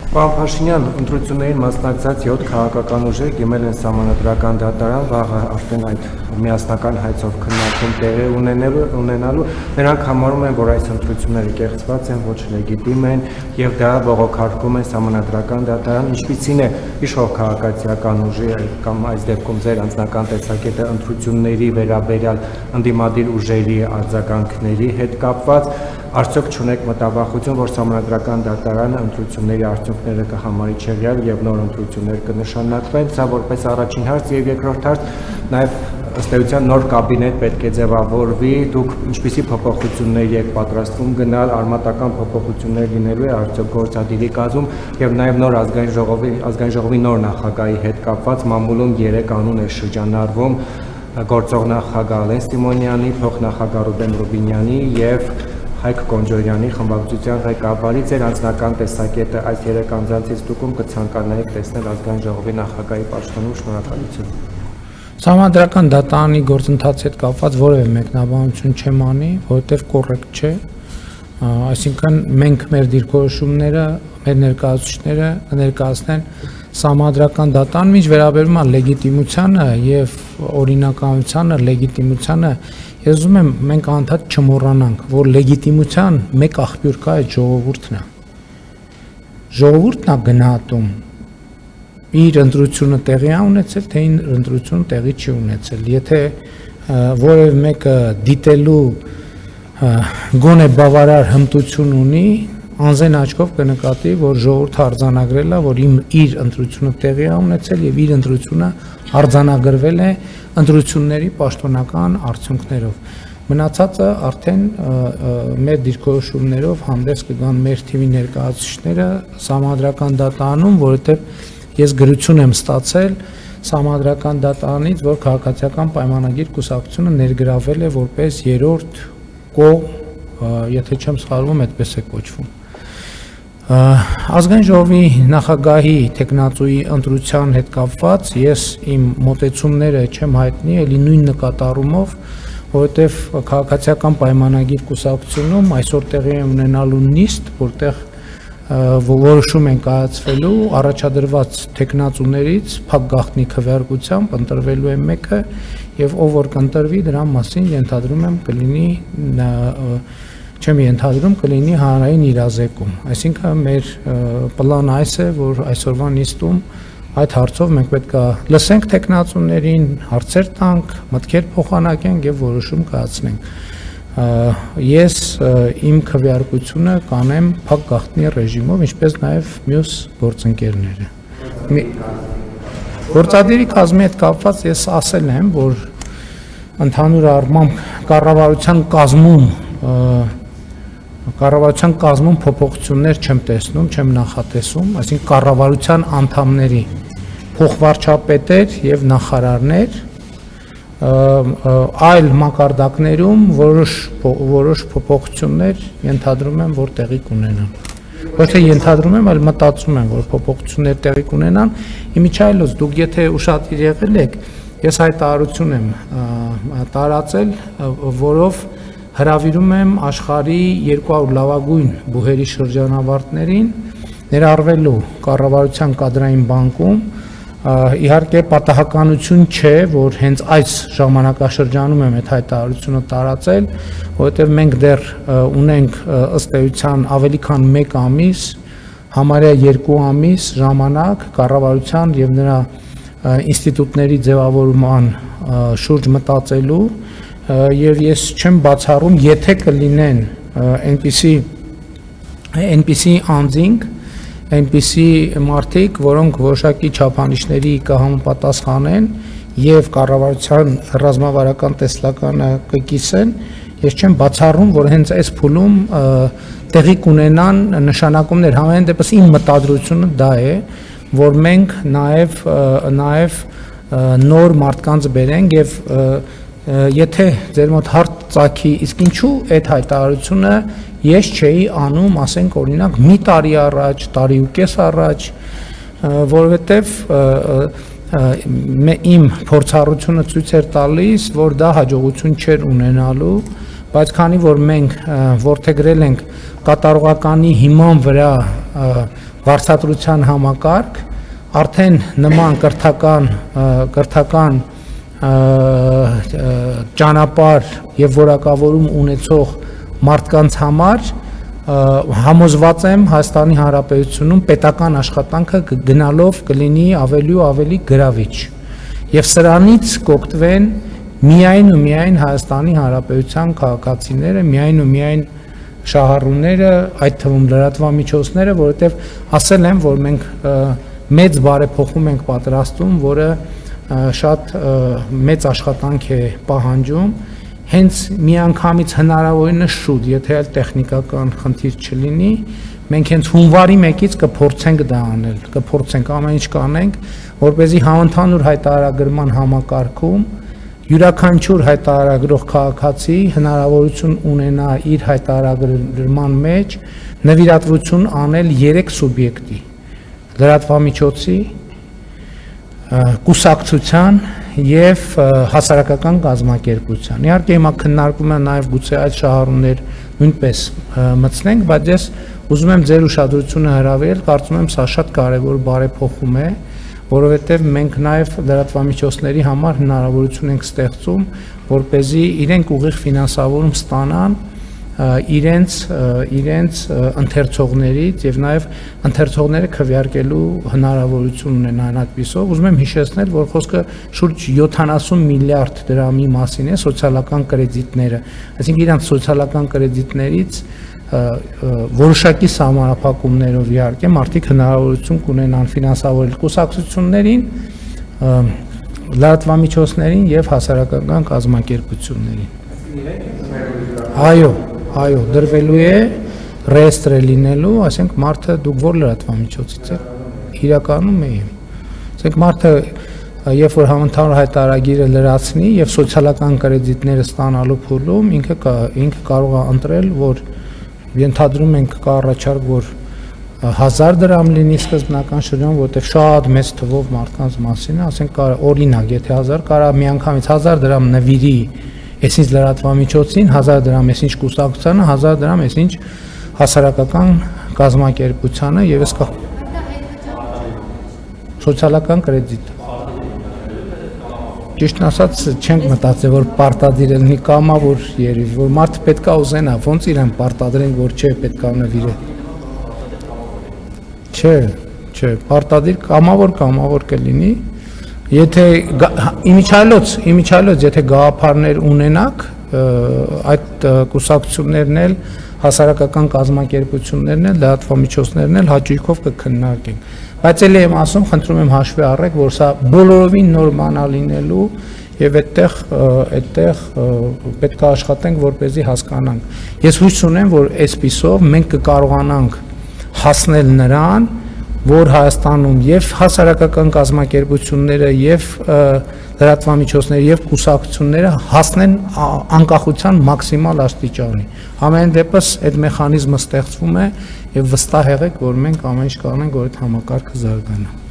Պարոն Փաշինյան, ընտրություններին մասնակցած 7 քաղաքական ուժեր դիմել են Սահմանադրական դատարան, վաղը արդեն այդ միասնական հայցով քննարկում տեղի ունենալու, նրանք համարում են, որ այս ընտրությունները կեղծված են, ոչ լեգիտիմ են եւ դա բողոքարկում են Սահմանադրական դատարան, ինչպիսին է իշխող քաղաքացիական ուժի կամ այս դեպքում ձեր անձնական տեսակետը ընտրությունների վերաբերյալ ընդդիմադիր ուժերի արձագանքների հետ կապված, արդյոք չունեք մտավախություն, որ Սահմանադրական դատարանը ընտրությունների արդյունքները կհամարի չեղյալ եւ նոր ընտրություններ կնշանակվեն, սա որպես առաջին հարց եւ երկրորդ հարց, նաեւ ըստ էության նոր կաբինետ պետք է ձևավորվի, դուք ինչպիսի փոփոխություններ եք պատրաստվում գնալ, արմատական փոփոխություններ լինելու է արդյոք գործադիրի կազմում եւ նաեւ նոր ազգային ժողովի նոր նախագահի հետ կապված մամուլում 3 անուն է շրջանառվում գործող նախագահ Ալեն Սիմոնյանի, փոխնախագահ Ռուբեն Ռուբինյանի եւ Հայկ Կոնջորյանի խմբակցության ղեկավարի ձեր անձնական տեսակետը այս 3 անձանցից դուք կցանկանայիք տեսնել ազգային ժողովի նախագահի պաշտոնում, շնորհակալություն։ Սահմանադրական դատարանի գործընթացի հետ կապված որևէ մեկնաբանություն չեմ անի, որովհետև կոռեկտ չէ, այսինքն մենք մեր դիրքորոշումները, մեր ներկայացուցիչները ներկայացնեն Սահմանադրական դատարան, ինչ վերաբերում է լեգիտիմությանը եւ օրինականությանը, լեգիտիմությանը, ես ուզում եմ մենք անդադ չմոռանանք, որ լեգիտիմության մեկ աղբյուր կա այդ ժողովուրդն է։ Ժողովուրդն է գնահատում իր ընտրությունը տեղի է ունեցել, թե ընտրությունը տեղի չի ունեցել։ Եթե որևէ մեկը դիտելու գոնե բավարար հմտություն ունի, անզեն աչքով կնկատի, որ ժողովուրդը արձանագրել է, որ իր ընտրությունը տեղի է ունեցել եւ իր ընտրությունը արձանագրվել է ընտրությունների պաշտոնական արդյունքներով։ Մնացածը արդեն մեր դիրքորոշումներով հանդես կգան մեր թիմի ներկայացուցիչները Սահմանադրական դատարանում, որովհետեւ ես գրություն եմ ստացել Սահմանադրական դատարանից, որ քաղաքացիական պայմանագիր կուսակցությունը ներգրավել է որպես երրորդ կողմ, եթե չեմ սխալվում, այդպես է կոչվում։ Ազգային ժողովի նախագահի տեխնացուի ընտրության հետ կապված ես իմ մոտեցումները չեմ հայտնի, ելի նույն նկատառումով, որովհետև քաղաքացիական պայմանագիր կուսակցությունում այսօր տեղի է ունենալու նիստ, որտեղ որոշում են կայացվելու առաջադրված տեխնացուներից փակ գաղտնի քվեարկությամբ ընտրվելու է մեկը եւ ով որ կընտրվի դրա մասին ենթադրում եմ կլինի չեմ ենթադրում կլինի հանրային իրազեկում, այսինքն մեր պլանը այս է, որ այսօրվա նիստում այդ հարցով մենք պետք է լսենք տեխնացուներին, հարցեր տանք, մտքեր փոխանակենք եւ որոշում կայացնենք։ Ես իմ քվեարկությունը կանեմ փակ գաղտնի ռեժիմով, ինչպես նաեւ մյուս գործընկերները։ Գործադիրի կազմի հետ կապված ես ասել եմ, որ ընդհանուր առմամբ կառավարության կազմում փոփոխություններ չեմ տեսնում, չեմ նախատեսում, այսինքն կառավարության անդամների փոխվարչապետեր եւ նախարարներ այլ մակարդակներում որոշ փոփոխություններ ենթադրում եմ, որ տեղի կունենան։ Ոչ թե ենթադրում եմ, այլ մտածում եմ, որ փոփոխություններ տեղի կունենան։ Իմիջայլոց դուք եթե ուշադիր եղել եք, ես հայտարարություն եմ տարածել, որով հրավիրում եմ աշխարհի 200 լավագույն բուհերի շրջանավարտներին ներառվելու կառավարության կադրային բանկում, իհարկե պատահականություն չէ, որ հենց այս ժամանակաշրջանում եմ այդ հայտարարությունը տարածել, որովհետև մենք դեռ ունենք ըստ էության ավելի քան 1 ամիս, համարյա 2 ամիս ժամանակ կառավարության եւ նրա ինստիտուտների ձևավորման շուրջ մտածելու եւ ես չեմ բացառում, եթե կլինեն այնպիսի անձինք, այնպիսի մարդիկ, որոնք որոշակի չափանիշների կհամապատասխանեն եւ կառավարության ռազմավարական տեսլականը կկիսեն, ես չեմ բացառում, որ հենց այս փուլում տեղի կունենան նշանակումներ, համենայն դեպս իմ մտադրությունը դա է, որ մենք նաեւ նոր մարդկանց բերենք եւ եթե ձեր մոտ հարց ծագի, իսկ ինչու այդ հայտարարությունը ես չէի անում, ասենք օրինակ մի տարի առաջ, տարի ու կես առաջ, որովհետև իմ փորձառությունը ցույց էր տալիս, որ դա հաջողություն չէր ունենալու, բայց քանի որ մենք որդեգրել ենք կատարողականի հիման վրա վարձատրության համակարգ, արդեն նման կրթական ճանապարհ եւ որակավորում ունեցող մարդկանց համար համոզված եմ Հայաստանի Հանրապետությունում պետական աշխատանքը գնալով կլինի ավելի ու ավելի գրավիչ եւ սրանից կօգտվեն միայն ու միայն Հայաստանի Հանրապետության քաղաքացիները, միայն ու միայն շահառուները, այդ թվում լրատվամիջոցները, որովհետեւ ասել եմ, որ մենք մեծ բարեփոխում ենք պատրաստում, որը շատ մեծ աշխատանք է պահանջում, հենց միանգամից հնարավորինս շուտ, եթե այլ տեխնիկական խնդիր չլինի, մենք հենց հունվարի 1-ից կփորձենք դա անել, կփորձենք ամեն ինչ կանենք, որպեսզի համընդհանուր հայտարարագրման համակարգում յուրաքանչյուր հայտարարագրող քաղաքացի հնարավորություն ունենա իր հայտարարագրման մեջ նվիրատվություն անել 3 սուբյեկտի՝ լրատվամիջոցի, կուսակցության եւ հասարակական կազմակերպության։ Իհարկե հիմա քննարկում են նաեւ գուցե այդ շահառուներ նույնպես մտցնենք, բայց ես ուզում եմ ձեր ուշադրությունը հրավիրել, կարծում եմ սա շատ կարեւոր բարեփոխում է, որովհետեւ մենք նաեւ լրատվամիջոցների համար հնարավորություն ենք ստեղծում, որպեսզի իրենք ուղիղ ֆինանսավորում ստանան իրենց ընթերցողներից եւ նաեւ ընթերցողները քվեարկելու հնարավորություն ունենան այդպիսով։ Ուզում եմ հիշեցնել, որ խոսքը շուրջ 70 միլիարդ դրամի մասին է սոցիալական կրեդիտները, այսինքն իրանց սոցիալական կրեդիտներից որոշակի սահմանափակումներով իհարկե մարդիկ հնարավորություն կունենան ֆինանսավորել կուսակցություններին, լրատվամիջոցներին եւ հասարակական կազմակերպություններին։ Այո, դրվելու է, ռեեստրը լինելու, ասենք մարդը դուք որ լրատվամիջոցից եք, իրականում է։ Ասենք մարդը երբ որ համընդհանուր հայտարարագիրը լրացնի եւ սոցիալական կրեդիտները ստանալու փուլում ինքը կարող է ընտրել, որ ենթադրում ենք կա առաջարկ, որ 1000 դրամ լինի սկզբնական շրջան, որտեղ շատ մեծ թվով մարդկանց մասին է, ասենք օրինակ, եթե 1000 կարա միանգամից 1000 դրամ նվիրի այսինչ լրատվամիջոցին, 1000 դրամ այսինչ կուսակցությանը, 1000 դրամ այսինչ հասարակական կազմակերպությանը եւ այս սոցիալական կրեդիտ։ Ճիշտն ասած չենք մտածել, որ պարտադիր լինի կամավոր երևի, որ մարդը պետքա ուզենա, ոնց իրեն պարտադրենք, որ չէ պետքա նվիրել։ Չէ, պարտադիր կամավոր կլինի։ Եթե իմիջիայլոց, եթե գաղափարներ ունենաք, այդ կուսակցություններն էլ, հասարակական կազմակերպություններն էլ, լրատվամիջոցներն էլ հաճույքով կքննարկենք։ Բայց ելի եմ ասում, խնդրում եմ հաշվի առեք, որ սա բոլորովին նոր բան է լինելու եւ այդտեղ պետք է աշխատենք, որպեսզի հասկանանք։ Ես հույս ունեմ, որ այսպիսով մենք կկարողանանք հասնել նրան, որ Հայաստանում եւ հասարակական կազմակերպությունները եւ լրատվամիջոցները եւ կուսակցությունները հասնեն անկախության մաքսիմալ աստիճանի։ Ամեն դեպս այդ մեխանիզմը ստեղծվում է եւ վստահ եղեք, որ մենք ամեն ինչ կանենք, որ այդ համակարգը զարգանա։